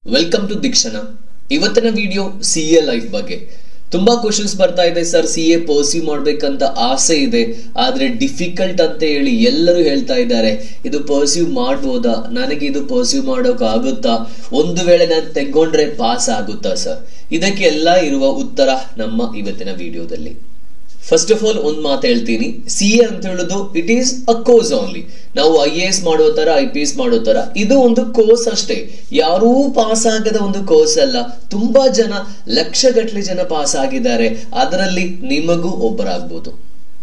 Welcome to ದೀಕ್ಷಣ. ಇವತ್ತಿನ video CA life ಬಗ್ಗೆ. ತುಂಬಾ ಕ್ವಶನ್ಸ್ ಬರ್ತಾ ಇದೆ, ಸರ್ CA ಪರ್ಸ್ಯೂ ಮಾಡ್ಬೇಕಂತ ಆಸೆ ಇದೆ, ಆದ್ರೆ ಡಿಫಿಕಲ್ಟ್ ಅಂತ ಹೇಳಿ ಎಲ್ಲರೂ ಹೇಳ್ತಾ ಇದ್ದಾರೆ. ಇದು ಪರ್ಸ್ಯೂ ಮಾಡ್ಬೋದಾ, ನನಗೆ ಇದು ಪರ್ಸ್ಯೂ ಮಾಡೋಕ್ ಆಗುತ್ತಾ, ಒಂದು ವೇಳೆ ನಾನು ತೆಗೊಂಡ್ರೆ ಪಾಸ್ ಆಗುತ್ತಾ ಸರ್? ಇದಕ್ಕೆ ಎಲ್ಲ ಇರುವ ಉತ್ತರ ನಮ್ಮ ಇವತ್ತಿನ ವಿಡಿಯೋದಲ್ಲಿ. ಫಸ್ಟ್ ಆಫ್ ಆಲ್ ಒಂದು ಮಾತು ಹೇಳ್ತೀನಿ, CA ಅಂತ ಹೇಳೋದು it is a course only. ನಾವು IAS ಮಾಡೋ ತರ IPS ಮಾಡೋ ತರ ಇದು ಒಂದು ಕೋರ್ಸ್ ಅಷ್ಟೇ, ಯಾರೂ ಪಾಸ್ ಆಗದ ಒಂದು ಕೋರ್ಸ್ ಅಲ್ಲ. ತುಂಬಾ ಜನ, ಲಕ್ಷಗಟ್ಟಲೆ ಜನ ಪಾಸ್ ಆಗಿದ್ದಾರೆ, ಅದರಲ್ಲಿ ನಿಮಗೂ ಒಬ್ಬರಾಗ್ಬೋದು.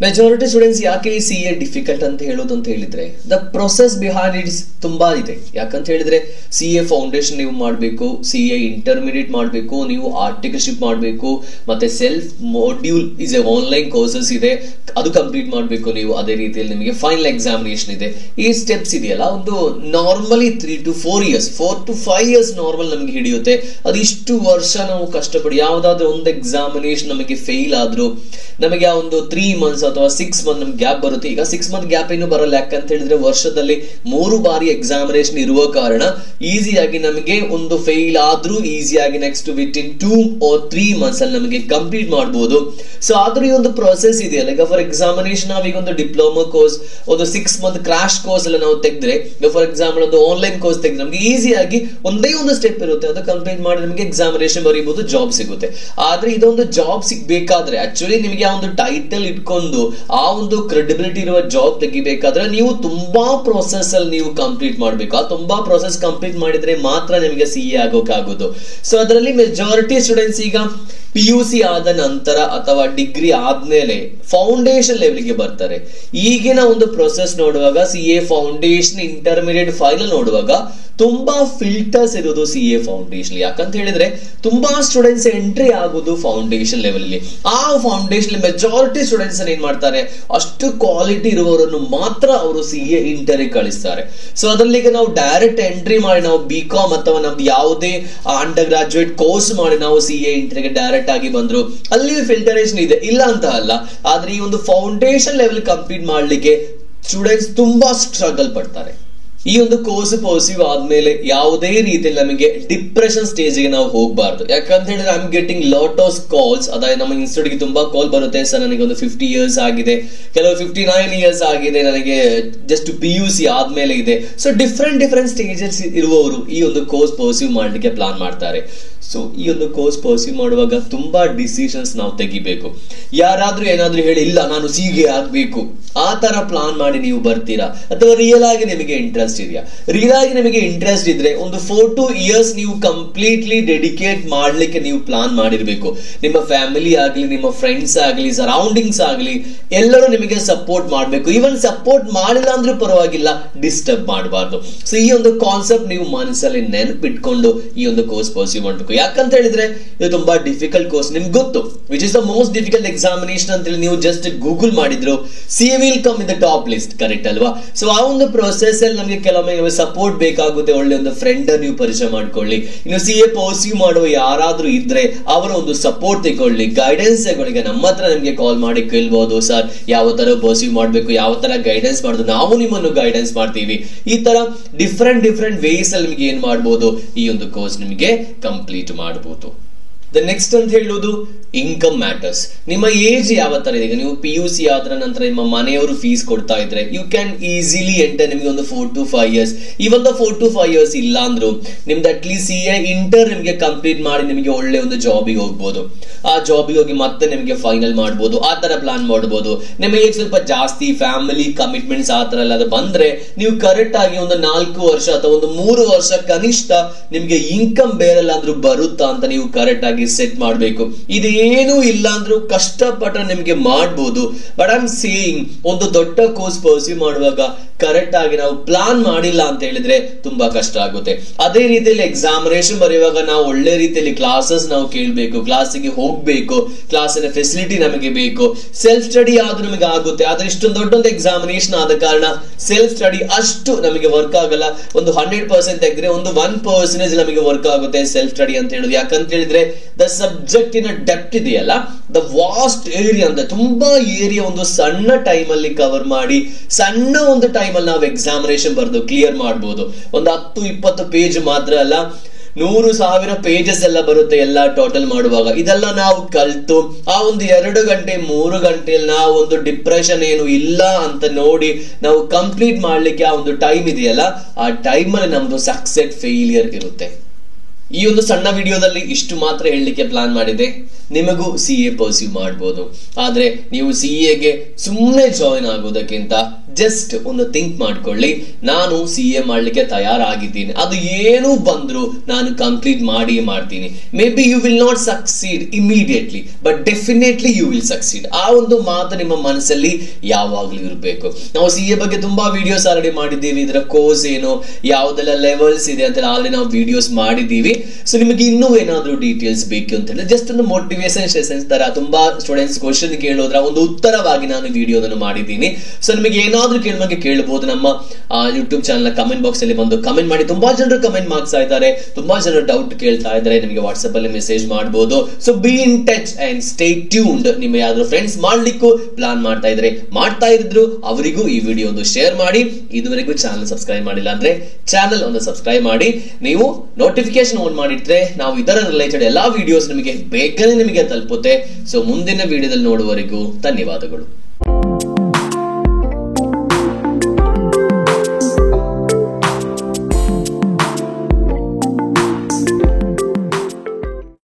ಮೆಜಾರಿಟಿ ಸ್ಟೂಡೆಂಟ್ಸ್ ಯಾಕೆ ಈ CA ಡಿಫಿಕಲ್ಟ್ ಅಂತ ಹೇಳೋದು ಅಂತ ಹೇಳಿದ್ರೆ, ದ ಪ್ರೊಸೆಸ್ ಬಿಹೈಂಡ್ ಇಟ್ಸ್ ತುಂಬಾ ಇದೆ. ಯಾಕಂತ ಹೇಳಿದ್ರೆ CA ಫೌಂಡೇಶನ್ ನೀವು ಮಾಡಬೇಕು, CA ಇಂಟರ್ಮೀಡಿಯೇಟ್ ಮಾಡಬೇಕು, ನೀವು ಆರ್ಟಿಕಲ್ಶಿಪ್ ಮಾಡಬೇಕು, ಮತ್ತೆ self module is A online courses ಇದೆ, ಅದು ಕಂಪ್ಲೀಟ್ ಮಾಡಬೇಕು ನೀವು. ಅದೇ ರೀತಿಯಲ್ಲಿ ನಿಮಗೆ ಫೈನಲ್ ಎಕ್ಸಾಮಿನೇಷನ್ ಇದೆ. ಈ ಸ್ಟೆಪ್ಸ್ ಇದೆಯಲ್ಲ, ಒಂದು normally 3 to 4 years, 4 to 5 years normal ನಮ್ಗೆ ಹಿಡಿಯುತ್ತೆ. ಅದು ಇಷ್ಟು ವರ್ಷ ನಾವು ಕಷ್ಟಪಡಿ ಯಾವ್ದಾದ್ರು ಒಂದು ಎಕ್ಸಾಮಿನೇಷನ್ ನಮಗೆ ಫೇಲ್ ಆದ್ರೂ ನಮಗೆ ಆ ಒಂದು 3 months ಅಥವಾ 6 months ನಮ್ಗೆ ಗ್ಯಾಪ್ ಬರುತ್ತೆ. ಈಗ 6 month ಗ್ಯಾಪ್ ಏನು ಬರಲ್ಲ, ಯಾಕಂತ ಹೇಳಿದ್ರೆ ವರ್ಷದಲ್ಲಿ 3 ಬಾರಿ ಎಕ್ಸಾಮಿನೇಷನ್ ಇರುವ ಕಾರಣ ಈಸಿಯಾಗಿ ನಮಗೆ ಒಂದು ಫೇಲ್ ಆದ್ರೂ ಈಸಿಯಾಗಿ next with in 2 or 3 months ಅಲ್ಲಿ ನಮಗೆ ಕಂಪ್ಲೀಟ್ ಮಾಡಬಹುದು. ಸೊ ಆದ್ರೂ ಈ ಒಂದು ಪ್ರೊಸೆಸ್ ಇದೆಯಲ್ಲ, ಈಗ ಫಾರ್ ಎಕ್ಸಾಮಿನೇಷನ್ ನಾವೀಗ ಒಂದು ಡಿಪ್ಲೊಮಾ ಕೋರ್ಸ್, ಒಂದು 6 month ಕ್ರಾಶ್ ಕೋರ್ಸ್ ಎಲ್ಲ ನಾವು ತೆಗೆದ್ರೆ, ಫಾರ್ ಎಕ್ಸಾಂಪಲ್ ಒಂದು ಆನ್ಲೈನ್ ಕೋರ್ಸ್ ತೆಗೆದ್ರೆ ನಮಗೆ ಈಸಿಯಾಗಿ ಒಂದೇ ಒಂದು ಸ್ಟೆಪ್ ಇರುತ್ತೆ, ಅದು ಕಂಪ್ಲೀಟ್ ಮಾಡಿ ನಮಗೆ ಎಕ್ಸಾಮಿನೇಷನ್ ಬರೀಬಹುದು, ಜಾಬ್ ಸಿಗುತ್ತೆ. ಆದ್ರೆ ಇದೊಂದು ಜಾಬ್ ಸಿಗ್ಬೇಕಾದ್ರೆ ಆಕ್ಚುಲಿ ನಿಮಗೆ ಆ ಒಂದು ಟೈಟಲ್ ಇಟ್ಕೊಂಡು ಆ ಒಂದು ಕ್ರೆಡಿಬಿಲಿಟಿ ಇರುವ ಜಾಬ್ ತೆಗಿಬೇಕಾದ್ರೆ ನೀವು ತುಂಬಾ ಪ್ರೊಸೆಸ್ ಅಲ್ಲಿ ನೀವು ಕಂಪ್ಲೀಟ್ ಮಾಡಬೇಕು. ಆ ತುಂಬಾ ಪ್ರೊಸೆಸ್ ಕಂಪ್ಲೀಟ್ ಮಾಡಿದ್ರೆ ಮಾತ್ರ ನಿಮಗೆ CA ಆಗೋಕ್ಕಾಗೋದು. ಸೊ ಅದರಲ್ಲಿ ಮೆಜಾರಿಟಿ ಸ್ಟೂಡೆಂಟ್ಸ್ ಈಗ PUC ಆದ ನಂತರ ಅಥವಾ ಡಿಗ್ರಿ ಆದ್ಮೇಲೆ ಫೌಂಡೇಶನ್ ಲೆವೆಲ್ಗೆ ಬರ್ತಾರೆ. ಈಗಿನ ಒಂದು ಪ್ರೊಸೆಸ್ ನೋಡುವಾಗ CA ಫೌಂಡೇಶನ್, ಇಂಟರ್ಮೀಡಿಯೇಟ್, ಫೈನಲ್ ನೋಡುವಾಗ ತುಂಬಾ ಫಿಲ್ಟರ್ಸ್ ಇರೋದು CA ಫೌಂಡೇಶನ್. ಯಾಕಂತ ಹೇಳಿದ್ರೆ ತುಂಬಾ ಸ್ಟೂಡೆಂಟ್ಸ್ ಎಂಟ್ರಿ ಆಗೋದು ಫೌಂಡೇಶನ್ ಲೆವೆಲ್ ಅಲ್ಲಿ. ಆ ಫೌಂಡೇಶನ್ ಮೆಜಾರಿಟಿ ಸ್ಟೂಡೆಂಟ್ಸ್ ಏನ್ ಮಾಡ್ತಾರೆ, ಅಷ್ಟು ಕ್ವಾಲಿಟಿ ಇರುವವರನ್ನು ಮಾತ್ರ ಅವರು CA ಇಂಟರ್ ಕಳಿಸ್ತಾರೆ. ಸೊ ಅದರಲ್ಲಿ ಈಗ ನಾವು ಡೈರೆಕ್ಟ್ ಎಂಟ್ರಿ ಮಾಡಿ ನಾವು BCom ಅಥವಾ ನಮ್ದು ಯಾವುದೇ ಅಂಡರ್ ಗ್ರಾಜುಯೇಟ್ ಕೋರ್ಸ್ ಮಾಡಿ ನಾವು CA ಇಂಟರ್ಗೆ ಡೈರೆಕ್ಟ್ ಆಗಿ ಬಂದ್ರು, ಅಲ್ಲಿ ಫಿಲ್ಟರೇಷನ್ ಇದೆ, ಇಲ್ಲ ಅಂತ ಅಲ್ಲ. ಆದ್ರೆ ಈ ಒಂದು ಫೌಂಡೇಶನ್ ಲೆವೆಲ್ ಕಂಪ್ಲೀಟ್ ಮಾಡ್ಲಿಕ್ಕೆ ಸ್ಟೂಡೆಂಟ್ಸ್ ತುಂಬಾ ಸ್ಟ್ರಗಲ್ ಪಡ್ತಾರೆ. ಈ ಒಂದು ಕೋರ್ಸ್ ಪರ್ಸ್ಯೂ ಆದ್ಮೇಲೆ ಯಾವುದೇ ರೀತಿಯಲ್ಲಿ ನಮಗೆ ಡಿಪ್ರೆಷನ್ ಸ್ಟೇಜ್ ಗೆ ನಾವು ಹೋಗಬಾರ್ದು. ಯಾಕಂತ ಹೇಳಿದ್ರೆ I am getting lot of calls. ಅದಾയത് ನಮ್ಮ ಇನ್ಸ್ಟಿಟ್ಯೂಟ್ ಗೆ ತುಂಬಾ ಕಾಲ್ ಬರುತ್ತೆ, ಸರ್ ನನಗೆ ಒಂದು 50 years ಆಗಿದೆ, ಕೆಲವು 59 years ಆಗಿದೆ, ನನಗೆ ಜಸ್ಟ್ PUC ಆದ್ಮೇಲೆ ಇದೆ. ಸೊ ಡಿಫ್ರೆಂಟ್ ಸ್ಟೇಜಸ್ ಇರುವವರು ಈ ಒಂದು ಕೋರ್ಸ್ ಪರ್ಸ್ಯೂ ಮಾಡ್ಲಿಕ್ಕೆ ಪ್ಲಾನ್ ಮಾಡ್ತಾರೆ. ಸೊ ಈ ಒಂದು ಕೋರ್ಸ್ ಪರ್ಸ್ಯೂ ಮಾಡುವಾಗ ತುಂಬಾ ಡಿಸಿಷನ್ಸ್ ನಾವು ತೆಗಿಬೇಕು. ಯಾರಾದ್ರೂ ಏನಾದ್ರೂ ಹೇಳಿ ಇಲ್ಲ ನಾನು CA ಆಗ್ಬೇಕು, ಆ ತರ ಪ್ಲಾನ್ ಮಾಡಿ ನೀವು ಬರ್ತೀರಾ, ಅಥವಾ ರಿಯಲ್ ಆಗಿ ನಿಮಗೆ ಇಂಟ್ರೆಸ್ಟ್ ಇದೆಯಾ? ರಿಯಲ್ ಆಗಿ ನಿಮಗೆ ಇಂಟ್ರೆಸ್ಟ್ ಇದ್ರೆ ಒಂದು 4 to 2 years ನೀವು ಕಂಪ್ಲೀಟ್ಲಿ ಡೆಡಿಕೇಟ್ ಮಾಡ್ಲಿಕ್ಕೆ ನೀವು ಪ್ಲಾನ್ ಮಾಡಿರ್ಬೇಕು. ನಿಮ್ಮ ಫ್ಯಾಮಿಲಿ ಆಗ್ಲಿ, ನಿಮ್ಮ ಫ್ರೆಂಡ್ಸ್ ಆಗ್ಲಿ, ಸರೌಂಡಿಂಗ್ಸ್ ಆಗ್ಲಿ, ಎಲ್ಲರೂ ನಿಮಗೆ ಸಪೋರ್ಟ್ ಮಾಡ್ಬೇಕು. ಈವನ್ ಸಪೋರ್ಟ್ ಮಾಡಿಲ್ಲ ಅಂದ್ರೂ ಪರವಾಗಿಲ್ಲ, ಡಿಸ್ಟರ್ಬ್ ಮಾಡಬಾರ್ದು. ಸೊ ಈ ಒಂದು ಕಾನ್ಸೆಪ್ಟ್ ನೀವು ಮನಸ್ಸಲ್ಲಿ ನೆನಪಿಟ್ಕೊಂಡು ಈ ಒಂದು ಕೋರ್ಸ್ ಪರ್ಸ್ಯೂ ಮಾಡಬೇಕು. ಯಾಕಂತ ಹೇಳಿದ್ರೆ ಇದು ತುಂಬಾ ಡಿಫಿಕಲ್ಟ್ ಕೋರ್ಸ್, ನಿಮ್ಗೆ ಗೊತ್ತು which is the most difficult examination ಅಂತ ಹೇಳಿ ನೀವು ಜಸ್ಟ್ ಗೂಗಲ್ ಮಾಡಿದ್ರು CA will come in the top list, correct ಅಲ್ವಾ? ಸೊ ಆ ಒಂದು ಪ್ರೊಸೆಸ್ ಅಲ್ಲಿ ನಮಗೆ ಕೆಲವೊಮ್ಮೆ ಸಪೋರ್ಟ್ ಬೇಕಾಗುತ್ತೆ, ಒಳ್ಳೆ ಒಂದು ಫ್ರೆಂಡ್ ನೀವು ಪರಿಚಯ ಮಾಡ್ಕೊಳ್ಳಿ. ಇನ್ನು CA ಪರ್ಸ್ಯೂ ಮಾಡುವ ಯಾರಾದ್ರೂ ಇದ್ರೆ ಅವರ ಒಂದು ಸಪೋರ್ಟ್ ತಗೊಳ್ಳಿ, ಗೈಡೆನ್ಸ್ ತಗೊಳ್ಳಿ. ನಮ್ಮ ಹತ್ರ ನಿಮ್ಗೆ ಕಾಲ್ ಮಾಡಿ ಕೇಳ್ಬಹುದು, ಸರ್ ಯಾವ ತರ ಪರ್ಸ್ಯೂ ಮಾಡ್ಬೇಕು, ಯಾವ ತರ ಗೈಡೆನ್ಸ್ ಮಾಡುದು, ನಾವು ನಿಮ್ಮನ್ನು ಗೈಡೆನ್ಸ್ ಮಾಡ್ತೀವಿ. ಈ ತರ ಡಿಫ್ರೆಂಟ್ ವೇಸ್ ಅಲ್ಲಿ ನಿಮ್ಗೆ ಏನ್ ಮಾಡ್ಬೋದು, ಈ ಒಂದು ಕೋರ್ಸ್ ನಿಮಗೆ ಕಂಪ್ಲೀಟ್ ಮಾಡಬಹುದು. ದ ನೆಕ್ಸ್ಟ್ ಅಂತ ಹೇಳುವುದು ಇನ್ಕಮ್ ಮ್ಯಾಟರ್ಸ್. ನಿಮ್ಮ ಏಜ್ ಯಾವ ತರ ಇದೆ? ಈಗ ನೀವು PUC ಆದ್ರ ನಂತರ ನಿಮ್ಮ ಮನೆಯವರು ಫೀಸ್ ಕೊಡ್ತಾ ಇದ್ರೆ ಯು ಕ್ಯಾನ್ ಈಸಿಲಿ ಎಂಟರ್. ನಿಮಗೆ ಒಂದು 4 to 5 years, even 4 to 5 years ಇಲ್ಲ ಅಂದ್ರು ನಿಮ್ದು ಅಟ್ಲೀಸ್ಟ್ CA ಇಂಟರ್ ನಿಮಗೆ ಕಂಪ್ಲೀಟ್ ಮಾಡಿ ನಿಮಗೆ ಒಳ್ಳೆ ಒಂದು ಜಾಬಿಗೆ ಹೋಗ್ಬೋದು. ಆ ಜಾಬಿಗೆ ಹೋಗಿ ಮತ್ತೆ ನಿಮಗೆ ಫೈನಲ್ ಮಾಡ್ಬೋದು, ಆ ತರ ಪ್ಲಾನ್ ಮಾಡ್ಬೋದು. ನಿಮ್ಮ ಏಜ್ ಸ್ವಲ್ಪ ಜಾಸ್ತಿ, ಫ್ಯಾಮಿಲಿ ಕಮಿಟ್ಮೆಂಟ್ಸ್ ಆ ತರ ಎಲ್ಲ ಬಂದ್ರೆ ನೀವು ಕರೆಕ್ಟ್ ಆಗಿ ಒಂದು 4 ವರ್ಷ ಅಥವಾ ಒಂದು 3 ವರ್ಷ ಕನಿಷ್ಠ ನಿಮ್ಗೆ ಇನ್ಕಮ್ ಬೇರೆಲ್ಲ ಅಂದ್ರೂ ಬರುತ್ತಾ ಅಂತ ನೀವು ಕರೆಕ್ಟ್ ಆಗಿ ಸೆಟ್ ಮಾಡ್ಬೇಕು. ಇದೇನು ಇಲ್ಲ ಅಂದ್ರೂ ಕಷ್ಟಪಟ್ಟ ನಿಮ್ಗೆ ಮಾಡ್ಬೋದು. ಬಟ್ ಐ ಆಮ್ ಸೇಯಿಂಗ್ ಒಂದು ದೊಡ್ಡ ಕೋರ್ಸ್ ಪರ್ಸ್ಯೂ ಮಾಡುವಾಗ ಕರೆಕ್ಟ್ ಆಗಿ ನಾವು ಪ್ಲಾನ್ ಮಾಡಿಲ್ಲ ಅಂತ ಹೇಳಿದ್ರೆ ತುಂಬಾ ಕಷ್ಟ ಆಗುತ್ತೆ. ಅದೇ ರೀತಿಯಲ್ಲಿ ಎಕ್ಸಾಮಿನೇಷನ್ ಬರೆಯುವಾಗ ನಾವು ಒಳ್ಳೆ ರೀತಿಯಲ್ಲಿ ಕ್ಲಾಸಸ್ ನಾವು ಕೇಳಬೇಕು, ಕ್ಲಾಸಿಗೆ ಹೋಗ್ಬೇಕು, ಕ್ಲಾಸಿನ ಫೆಸಿಲಿಟಿ ನಮಗೆ ಬೇಕು. ಸೆಲ್ಫ್ ಸ್ಟಡಿ ಆದ್ರೂ ನಮಗೆ ಆಗುತ್ತೆ, ಆದ್ರೆ ಇಷ್ಟೊಂದು ದೊಡ್ಡೊಂದು ಎಕ್ಸಾಮಿನೇಷನ್ ಆದ ಕಾರಣ ಸೆಲ್ಫ್ ಸ್ಟಡಿ ಅಷ್ಟು ನಮಗೆ ವರ್ಕ್ ಆಗಲ್ಲ. ಒಂದು 100% ತೆಗೆದ್ರೆ ಒಂದು 1% ನಮಗೆ ವರ್ಕ್ ಆಗುತ್ತೆ ಸೆಲ್ಫ್ ಸ್ಟಡಿ ಅಂತ ಹೇಳುದು. ಯಾಕಂತ ಹೇಳಿದ್ರೆ ದ ಸಬ್ಜೆಕ್ಟ್ ಇನ ಡೆಪ್ತ್ ಇದೆಯಲ್ಲ, ದ ವಾಸ್ಟ್ ಏರಿಯಾ ಅಂತ ತುಂಬಾ ಏರಿಯಾ ಒಂದು ಸಣ್ಣ ಟೈಮ್ ಅಲ್ಲಿ ಕವರ್ ಮಾಡಿ ಸಣ್ಣ ಒಂದು ಟೈಮ್ ಅಲ್ಲಿ ನಾವು ಎಕ್ಸಾಮಿನೇಷನ್ ಬರೆದು ಕ್ಲಿಯರ್ ಮಾಡಬಹುದು. ಒಂದು 10-20 ಪೇಜ್ ಮಾತ್ರ ಅಲ್ಲ, 100,000 ಪೇಜಸ್ ಎಲ್ಲ ಬರುತ್ತೆ ಎಲ್ಲ ಟೋಟಲ್ ಮಾಡುವಾಗ. ಇದೆಲ್ಲ ನಾವು ಕಲ್ತು ಆ ಒಂದು 2 ಗಂಟೆ 3 ಗಂಟೆಯಲ್ಲಿ ನಾವು ಒಂದು ಡಿಪ್ರೆಷನ್ ಏನು ಇಲ್ಲ ಅಂತ ನೋಡಿ ನಾವು ಕಂಪ್ಲೀಟ್ ಮಾಡ್ಲಿಕ್ಕೆ ಆ ಒಂದು ಟೈಮ್ ಇದೆಯಲ್ಲ, ಆ ಟೈಮ್ ಅಲ್ಲಿ ನಮ್ದು ಸಕ್ಸೆಸ್ ಫೇಲಿಯರ್ ಇರುತ್ತೆ. ಈ ಒಂದು ಸಣ್ಣ ವಿಡಿಯೋದಲ್ಲಿ ಇಷ್ಟು ಮಾತ್ರ ಹೇಳಲಿಕ್ಕೆ ಪ್ಲಾನ್ ಮಾಡಿದೆ. ನಿಮಗೂ CA ಪರ್ಸ್ಯೂ ಮಾಡಬಹುದು, ಆದ್ರೆ ನೀವು CAಗೆ ಸುಮ್ಮನೆ ಜಾಯಿನ್ ಆಗೋದಕ್ಕಿಂತ ಜಸ್ಟ್ ಒಂದು ಥಿಂಕ್ ಮಾಡ್ಕೊಳ್ಳಿ, ನಾನು CA ಮಾಡ್ಲಿಕ್ಕೆ ತಯಾರಾಗಿದ್ದೀನಿ, ಅದು ಏನು ಬಂದ್ರು ನಾನು ಕಂಪ್ಲೀಟ್ ಮಾಡ್ತೀನಿ. Maybe you will not succeed immediately, but definitely you will succeed. ಆ ಒಂದು ಮಾತು ನಿಮ್ಮ ಮನಸ್ಸಲ್ಲಿ ಯಾವಾಗ್ಲೂ ಇರಬೇಕು. ನಾವು CA ಬಗ್ಗೆ ತುಂಬಾ ವಿಡಿಯೋಸ್ ಆಲ್ರೆಡಿ ಮಾಡಿದ್ದೀವಿ, ಇದರ ಕೋರ್ಸ್ ಏನು, ಯಾವ್ದೆಲ್ಲ ಲೆವೆಲ್ಸ್ ಇದೆ ಅಂತ ಆಲ್ರೆಡಿ ನಾವು ವಿಡಿಯೋಸ್ ಮಾಡಿದ್ದೀವಿ. ಸೊ ನಿಮಗೆ ಇನ್ನೂ ಏನಾದ್ರೂ ಡೀಟೇಲ್ಸ್ ಬೇಕು ಅಂತ ಹೇಳಿ ಜಸ್ಟ್ ಒಂದು ಮೋಟಿವೇಶನ್ ಸೆಷನ್ಸ್ ತರ ತುಂಬಾ ಸ್ಟೂಡೆಂಟ್ಸ್ ಕ್ವಶನ್ ಕೇಳೋದ್ರ ಒಂದು ಉತ್ತರವಾಗಿ ನಾನು ವಿಡಿಯೋದನ್ನು ಮಾಡಿದ್ದೀನಿ. ಸೊ ನಿಮಗೆ ಏನಾದ್ರೂ ಕೇಳುವಂಗೆ ಕೇಳಬಹುದು. ನಮ್ಮ ಯೂಟ್ಯೂಬ್ ಚಾನಲ್ ಕಮೆಂಟ್ ಬಾಕ್ಸ್ ಅಲ್ಲಿ ಬಂದು ಕಮೆಂಟ್ ಮಾಡಿ. ತುಂಬಾ ಜನರು ಕಮೆಂಟ್ ಮಾಡ್ತಾ ಇದ್ದಾರೆ, ತುಂಬಾ ಜನರು ಡೌಟ್ ಕೇಳ್ತಾ ಇದ್ದಾರೆ, ನಿಮಗೆ ವಾಟ್ಸ್ಆಪ್ ಅಲ್ಲಿ ಮೆಸೇಜ್ ಮಾಡಬಹುದು. So B in touch and stay tuned. ನಿಮ್ಮ ಯಾವ್ದಾದ್ರು ಫ್ರೆಂಡ್ಸ್ ಮಾಡ್ಲಿಕ್ಕೂ ಪ್ಲಾನ್ ಮಾಡ್ತಾ ಇದ್ರು ಅವರಿಗೂ ಈ ವಿಡಿಯೋ ಒಂದು ಶೇರ್ ಮಾಡಿ. ಇದುವರೆಗೂ ಚಾನಲ್ ಸಬ್ಸ್ಕ್ರೈಬ್ ಮಾಡಿಲ್ಲ ಅಂದ್ರೆ ಚಾನಲ್ ಒಂದು ಸಬ್ಸ್ಕ್ರೈಬ್ ಮಾಡಿ. ನೀವು ನೋಟಿಫಿಕೇಶನ್ ಆನ್ ಮಾಡಿಟ್ರೆ ನಾವು ಇದರ ರಿಲೇಟೆಡ್ ಎಲ್ಲಾ ವಿಡಿಯೋಸ್ ನಿಮಗೆ ಬೇಗನೆ ನಿಮಗೆ ತಲುಪುತ್ತೆ. ಸೊ ಮುಂದಿನ ವಿಡಿಯೋದಲ್ಲಿ ನೋಡುವವರೆಗೂ ಧನ್ಯವಾದಗಳು.